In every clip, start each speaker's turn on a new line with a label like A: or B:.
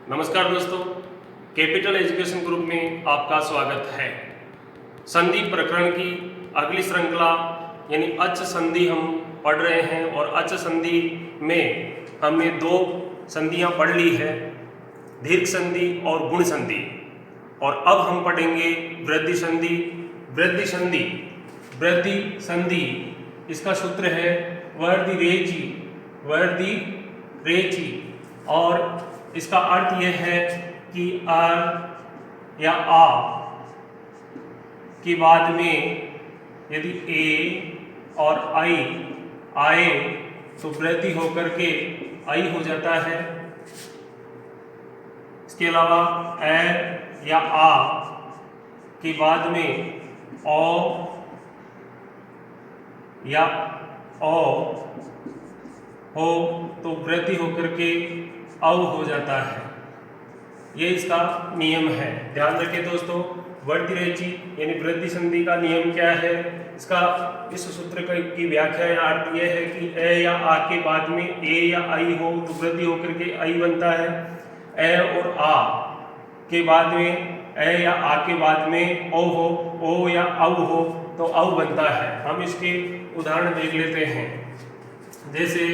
A: नमस्कार दोस्तों, capital education group में आपका स्वागत है। संधि प्रकरण की अगली श्रृंखला यानी अच संधि हम पढ़ रहे हैं और अच संधि में हमने दो संधियां पढ़ ली है, दीर्घ संधि और गुण संधि। और अब हम पढ़ेंगे वृद्धि संधि। वृद्धि संधि वृद्धि संधि इसका सूत्र है वर्धि रेचि, वर्धि रेचि। और इसका अर्थ यह है कि अ या आ के बाद में यदि ए और आई आए तो वृद्धि होकर के आई हो जाता है। इसके अलावा ए या आ के बाद में ओ या ओ हो तो वृद्धि होकर के औ हो जाता है। ये इसका नियम है, ध्यान रखें दोस्तों। वर्धि रेचि यानी वृद्धि संधि का नियम क्या है, इसका इस सूत्र की व्याख्या या अर्थ यह है कि ए या आ के बाद में ए या आई हो तो वृद्धि होकर के आई बनता है। ए और आ के बाद में ए या आ के बाद में ओ हो, ओ या औ हो तो औ बनता है। हम इसके उदाहरण देख लेते हैं। जैसे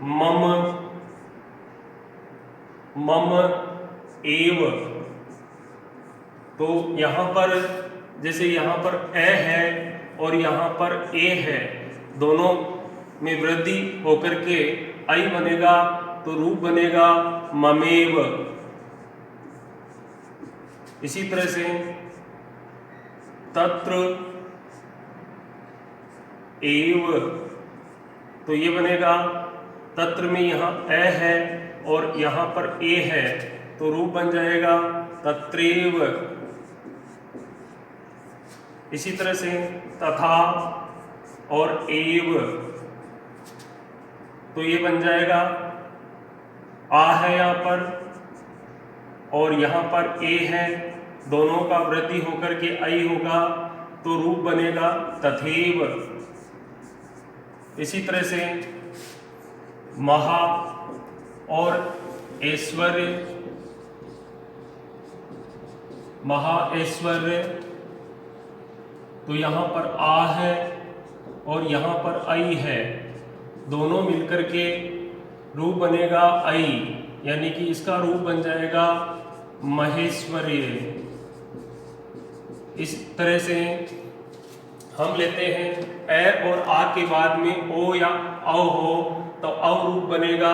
A: मम, मम एव, तो यहाँ पर जैसे यहाँ पर ए है और यहाँ पर ए है, दोनों में वृद्धि होकर के आई बनेगा तो रूप बनेगा ममेव। इसी तरह से तत्र एव, तो ये बनेगा तत्र में यहाँ ए है और यहाँ पर ए है तो रूप बन जाएगा तत्रेव। इसी तरह से तथा और एव, तो ये बन जाएगा आ है यहाँ पर और यहाँ पर ए है, दोनों का वृद्धि होकर के आई होगा तो रूप बनेगा तथैव। इसी तरह से महा और ऐश्वर्य, महा ऐश्वर्य, तो यहाँ पर आ है और यहाँ पर आई है, दोनों मिलकर के रूप बनेगा आई, यानी कि इसका रूप बन जाएगा महेश्वर्य। इस तरह से हम लेते हैं ए और आ के बाद में ओ या औ हो तो औ रूप बनेगा।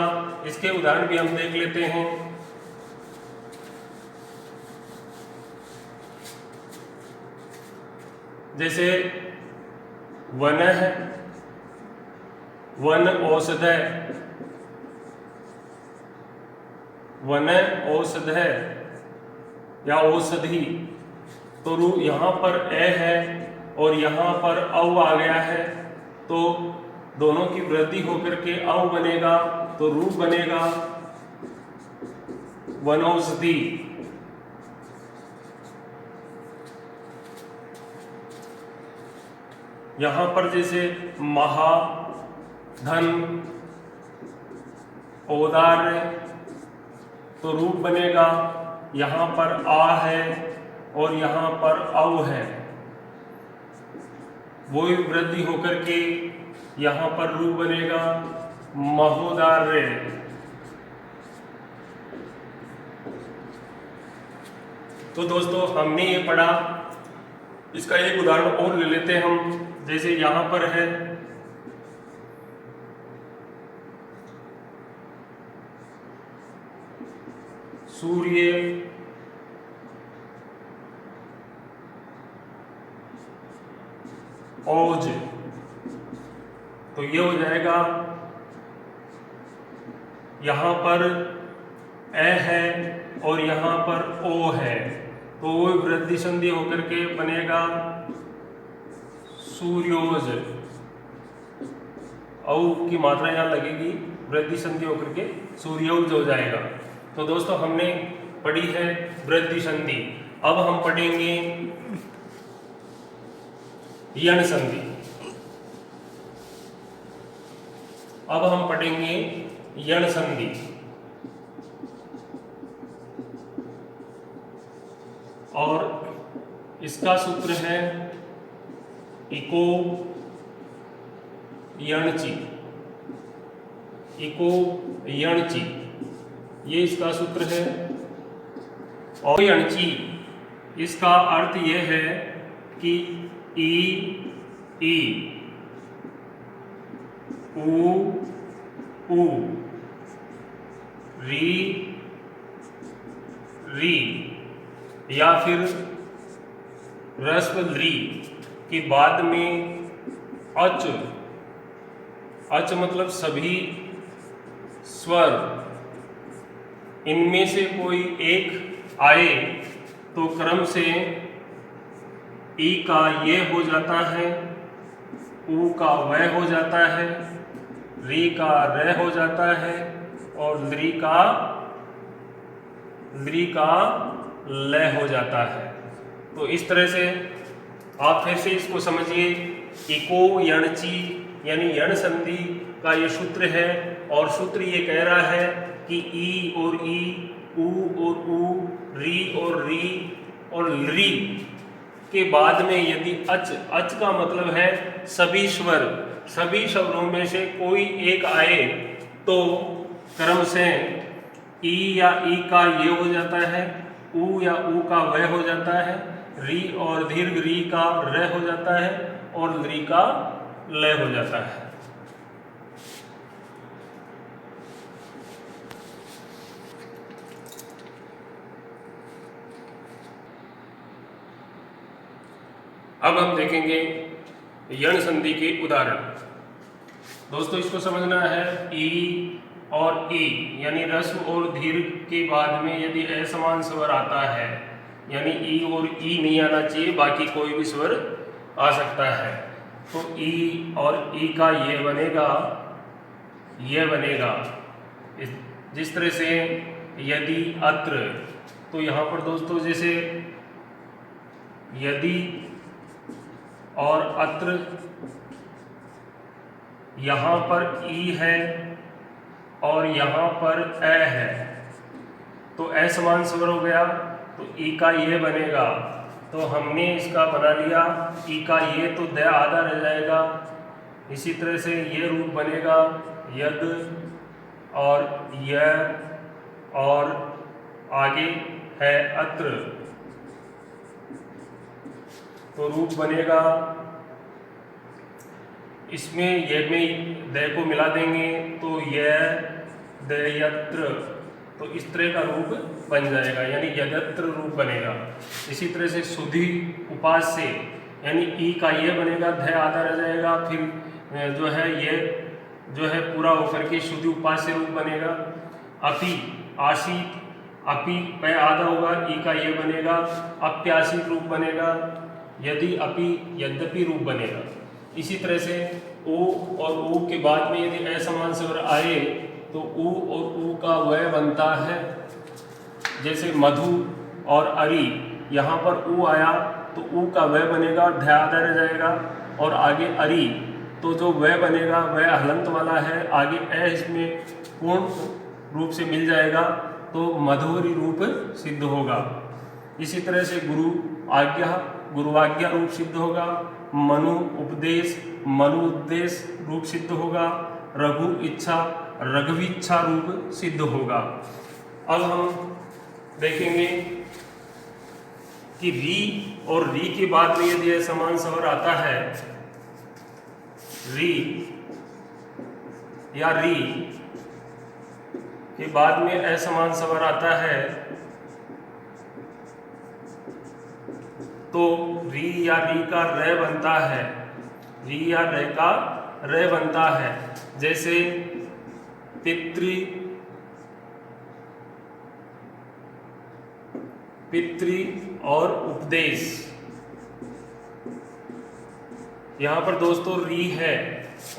A: इसके उदाहरण भी हम देख लेते हैं। जैसे वन है, वन औषध है, वन औषध है या औषधि, तो रूप यहाँ पर ए है और यहाँ पर औ आ गया है तो दोनों की वृद्धि होकर के औ बनेगा तो रूप बनेगा वनौषधि। यहाँ पर जैसे महा, धन, औदार्य, तो रूप बनेगा यहाँ पर आ है और यहाँ पर औ है, वो वृद्धि होकर के यहाँ पर रूप बनेगा महोदार्य। तो दोस्तों हमने ये पढ़ा, इसका एक उदाहरण और ले लेते हैं हम। जैसे यहाँ पर है सूर्य, ओज, तो ये हो जाएगा यहाँ पर ए है और यहाँ पर ओ है तो वो वृद्धि संधि होकर के बनेगा सूर्योज। औ की मात्रा यहाँ लगेगी, वृद्धि संधि होकर के सूर्योज हो जाएगा। तो दोस्तों हमने पढ़ी है वृद्धि संधि। अब हम पढ़ेंगे यण संधि। अब हम पढ़ेंगे यण संधि। इसका सूत्र है इको यणची। इको यणची ये इसका सूत्र है। और यणची इसका अर्थ यह है कि ई ऊ री या फिर ह्रस्व री के बाद में अच मतलब सभी स्वर, इनमें से कोई एक आए तो क्रम से ई का ये हो जाता है, ऊ का वह हो जाता है, री का रे हो जाता है और ली का ल हो जाता है। तो इस तरह से आप फिर से इसको समझिए। इको यणची यानी यण संधि का ये सूत्र है और सूत्र ये कह रहा है कि ई और ई, ऊ और ऊ, री और री और री के बाद में यदि अच का मतलब है सभी स्वर, सभी स्वरों में से कोई एक आए तो क्रम से ई या ई का ये हो जाता है, ऊ या ऊ का वह हो जाता है, री और दीर्घ री का र हो जाता है और री का ल हो जाता है। अब हम देखेंगे यण संधि के उदाहरण। दोस्तों इसको समझना है, ई और ई यानी ह्रस्व और दीर्घ के बाद में यदि असमान स्वर आता है, यानी ई और ई नहीं आना चाहिए, बाकी कोई भी स्वर आ सकता है, तो ई और ई का ये बनेगा। जिस तरह से यदि अत्र, तो यहाँ पर दोस्तों जैसे यदि और अत्र, यहाँ पर ई है और यहाँ पर ए है तो असमान स्वर हो गया, तो ई का ये बनेगा। तो हमने इसका बना लिया ई का ये, तो द आधा रह जाएगा। इसी तरह से ये रूप बनेगा यद और यह और आगे है अत्र, तो रूप बनेगा। इसमें ये में द को मिला देंगे तो यह दयत्र, तो इस तरह का रूप बन जाएगा, यानी यदत्र रूप बनेगा। इसी तरह से सुधि उपास से यानी ई का ये बनेगा, ध आधा रह जाएगा, फिर जो है ये जो है पूरा होकर के शुद्धि उपास से रूप बनेगा। अपि आशित, अपि पै आधा होगा, ई का ये बनेगा, अप्यासित रूप बनेगा। यदि अपि यद्यपि रूप बनेगा। इसी तरह से ओ और ऊ के बाद में यदि असमान स्वर आए तो ऊ और ऊ का वह बनता है। जैसे मधु और अरि, यहाँ पर ऊ आया तो ऊ का वह बनेगा, ध आधा रह जाएगा और आगे अरि, तो जो वह बनेगा वह हलंत वाला है, आगे ए इसमें पूर्ण रूप से मिल जाएगा तो मधुरी रूप सिद्ध होगा। इसी तरह से गुरु आज्ञा, गुरुआज्ञा रूप सिद्ध होगा। मनु उपदेश, मनु उद्देश रूप सिद्ध होगा। रघु इच्छा, रघुविच्छा रूप सिद्ध होगा। अब हम देखेंगे कि री और री के बाद में यदि असमान स्वर आता है, री या री के बाद में असमान स्वर आता है तो री या री का रे बनता है, री या रे का रे बनता है। जैसे पितृ और उपदेश, यहाँ पर दोस्तों री है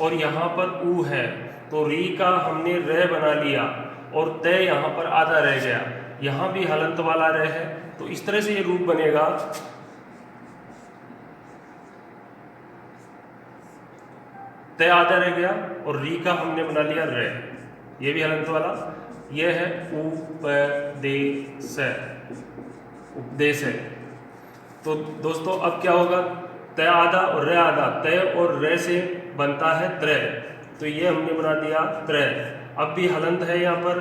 A: और यहाँ पर ऊ है, तो री का हमने रे बना लिया और तय यहाँ पर आधा रह गया, यहाँ भी हलंत वाला रे है, तो इस तरह से ये रूप बनेगा। तय आधा रह गया और री का हमने बना लिया रे, ये भी हलंत वाला। यह है उपदेश, उपदेश है। तो दोस्तों अब क्या होगा, तय आधा और रे आधा, तय और रे से बनता है त्रय, तो ये हमने बना दिया त्रय। अब भी हलंत है यहाँ पर,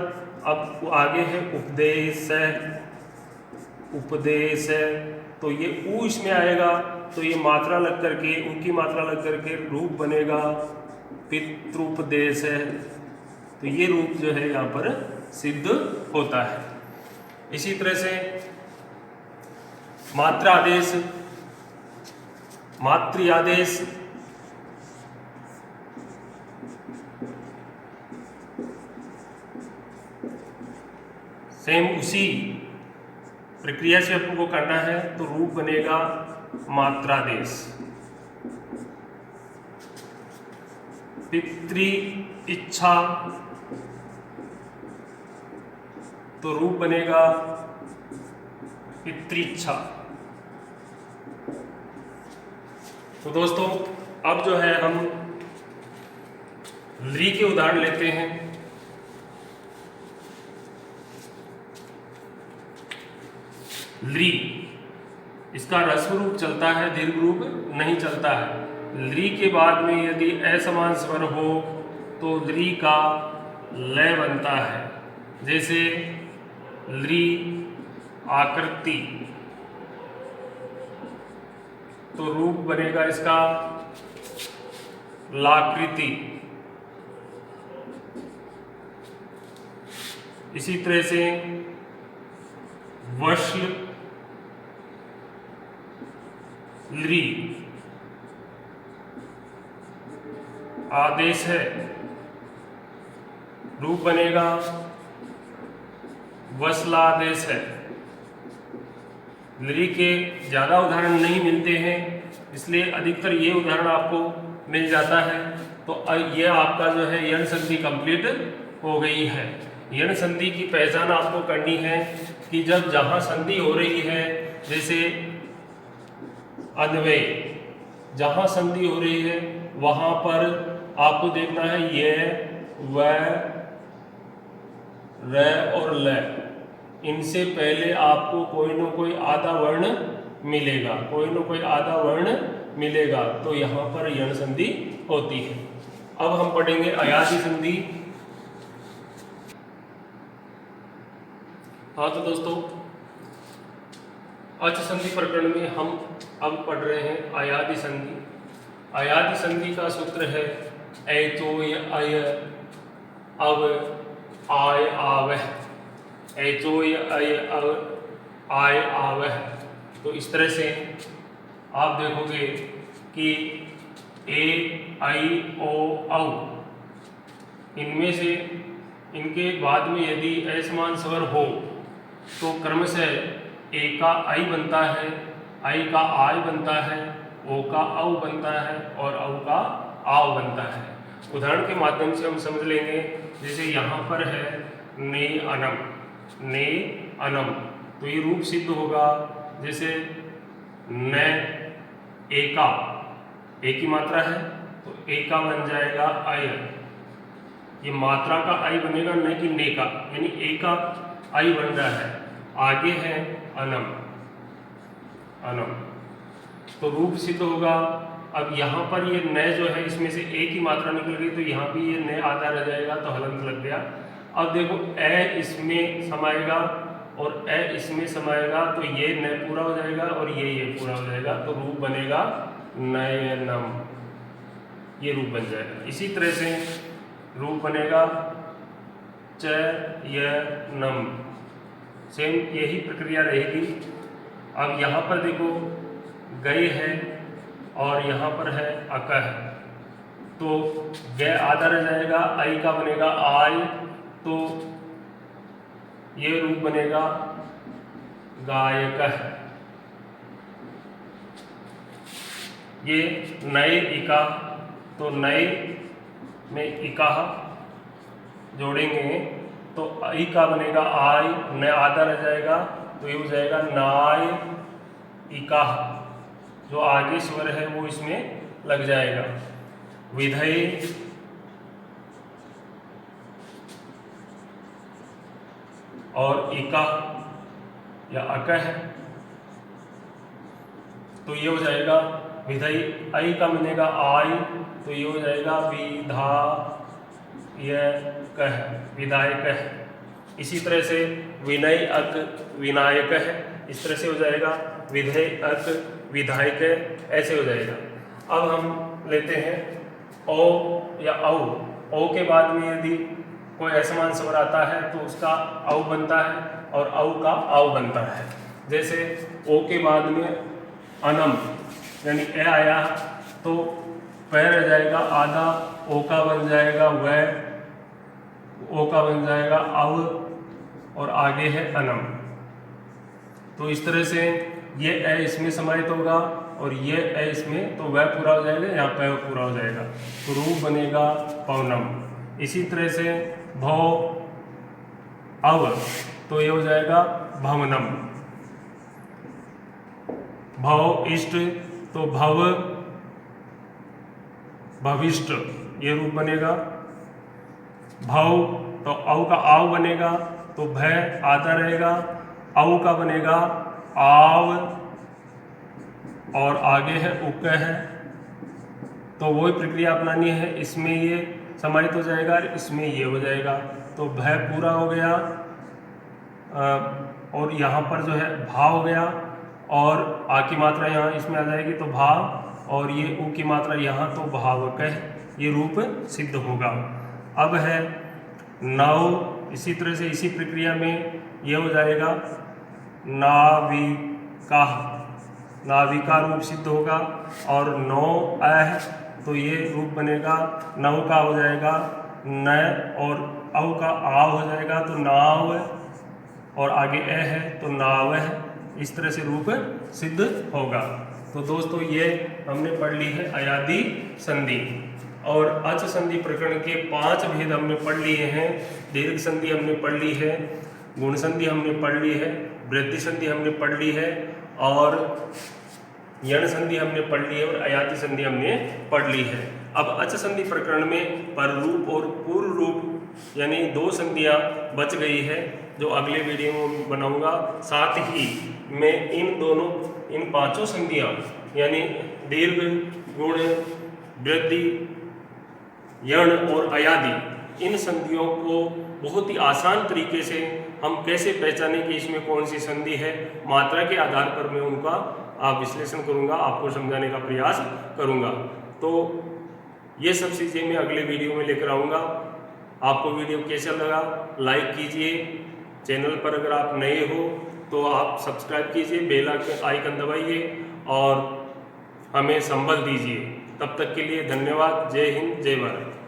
A: अब आगे है उपदेश, उपदेश, तो ये ऊ इसमें आएगा, तो ये मात्रा लग करके, उनकी मात्रा लग करके रूप बनेगा पितृपदेश है, तो ये रूप जो है यहाँ पर सिद्ध होता है। इसी तरह से मात्रा आदेश, मातृ आदेश, सेम उसी प्रक्रिया से आपको करना है, तो रूप बनेगा मात्रादेश। पितृ इच्छा, तो रूप बनेगा पितृच्छा। तो दोस्तों अब जो है हम ली के उदाहरण लेते हैं। ली, इसका ह्रस्व रूप चलता है, दीर्घ रूप नहीं चलता है। ली के बाद में यदि असमान स्वर हो तो ली का लय बनता है, जैसे ली आकृति, तो रूप बनेगा इसका लाकृति। इसी तरह से वश्ल ली आदेश है, रूप बनेगा वस्लादेश है। ली के ज़्यादा उदाहरण नहीं मिलते हैं, इसलिए अधिकतर ये उदाहरण आपको मिल जाता है। तो ये आपका जो है यण संधि कंप्लीट हो गई है। यण संधि की पहचान आपको करनी है कि जब जहाँ संधि हो रही है, जैसे अन्वय, जहाँ संधि हो रही है वहाँ पर आपको देखना है ये, व, र और ल, इनसे पहले आपको कोई न कोई आधा वर्ण मिलेगा, कोई न कोई आधा वर्ण मिलेगा, तो यहाँ पर यण संधि होती है। अब हम पढ़ेंगे अयादि संधि। हाँ तो दोस्तों अच संधि प्रकरण में हम अब पढ़ रहे हैं अयादि संधि। अयादि संधि का सूत्र है ऐचोय अय अव आय आवह, ऐचोय अय अव आय आवह। तो इस तरह से आप देखोगे कि ए आई ओ औ, इनमें से इनके बाद में यदि असमान स्वर हो तो क्रमशः ए का आई बनता है, आई का आय बनता है, ओ का औ बनता है और औ का आव बनता है। उदाहरण के माध्यम से हम समझ लेंगे। जैसे यहाँ पर है ने अनम, ने अनम, तो ये रूप सिद्ध होगा। जैसे न एका, एक की मात्रा है तो एका बन जाएगा अय, ये मात्रा का आई बनेगा, न कि ने का, यानी एका आई बन रहा है। आगे है अनम, अनम, तो रूप सिद्ध होगा। अब यहाँ पर ये न जो है इसमें से एक ही मात्रा निकल गई, तो यहाँ भी ये न आधा रह जाएगा, तो हलंत लग गया। अब देखो ए इसमें समाएगा और ए इसमें समाएगा, तो ये न पूरा हो जाएगा और ये पूरा हो जाएगा, तो रूप बनेगा नयनम, ये रूप बन जाएगा। इसी तरह से रूप बनेगा चयनम, सेम यही प्रक्रिया रहेगी। अब यहाँ पर देखो गए है और यहाँ पर है अकह, तो गै आधा रह जाएगा, आई का बनेगा आय, तो ये रूप बनेगा गायक। ये नए इका, तो नए में इका जोड़ेंगे तो आई का बनेगा आय, न आधा रह जाएगा, तो ये हो जाएगा नाय इका, जो आगे स्वर है वो इसमें लग जाएगा। विधेय, और इका या अकह, तो ये हो जाएगा विधेय। आई का बनेगा आई, तो ये हो जाएगा विधायक। इसी तरह से विनयक विनायक है, इस तरह से हो जाएगा विधेयक विधायक, ऐसे हो जाएगा। अब हम लेते हैं ओ या औ। ओ के बाद में यदि कोई असमान स्वर आता है तो उसका औ बनता है और औ का आव बनता है। जैसे ओ के बाद में अनम यानी ए आया तो पै रह जाएगा आधा, ओ का बन जाएगा वह, ओ का बन जाएगा अव और आगे है अनम। तो इस तरह से ये ए इसमें समाहित होगा और ये ए इसमें, तो वह पूरा हो जाएगा, यहाँ पे पूरा हो जाएगा, तो रूप बनेगा पवनम। इसी तरह से भव अव, तो ये हो जाएगा भवनम। भव इष्ट, तो भव भविष्ट, ये रूप बनेगा। भव तो औ का आव बनेगा, तो भय आधा रहेगा, औ का बनेगा आव और आगे है उक है, तो वही प्रक्रिया अपनानी है। इसमें ये समाहित हो जाएगा और इसमें ये हो जाएगा, तो भय पूरा हो गया और यहाँ पर जो है भा हो गया और आ की मात्रा यहाँ इसमें आ जाएगी तो भा, और ये उ की मात्रा यहाँ तो भावक है, ये रूप सिद्ध होगा। अब है नव, इसी तरह से इसी प्रक्रिया में ये हो जाएगा नाविका, नाविका रूप सिद्ध होगा। और नौ अह, तो ये रूप बनेगा, नव का हो जाएगा न और अव का आव हो जाएगा, तो नाव और आगे ए है तो नाव है, इस तरह से रूप सिद्ध होगा। तो दोस्तों ये हमने पढ़ ली है अयादी संधि और अच संधि प्रकरण के 5 भेद हमने पढ़ लिए हैं। दीर्घ संधि हमने पढ़ ली है, गुण संधि हमने पढ़ ली है, वृद्धि संधि हमने पढ़ ली है और यण संधि हमने पढ़ ली है और अयाति संधि हमने पढ़ ली है। अब अच संधि प्रकरण में पर रूप और पूर्व रूप यानी 2 संधियां बच गई है, जो अगले वीडियो में बनाऊंगा। साथ ही मैं इन 5 संधियां यानी दीर्घ, गुण, वृद्धि, यण और अयादि, इन संधियों को बहुत ही आसान तरीके से हम कैसे पहचानें कि इसमें कौन सी संधि है, मात्रा के आधार पर मैं उनका विश्लेषण करूंगा, आपको समझाने का प्रयास करूंगा। तो ये सब चीज़ें मैं अगले वीडियो में लेकर आऊँगा। आपको वीडियो कैसा लगा लाइक कीजिए, चैनल पर अगर आप नए हो तो आप सब्सक्राइब कीजिए, बेल आइकन दबाइए और हमें संबल दीजिए। तब तक के लिए धन्यवाद। जय हिंद, जय भारत।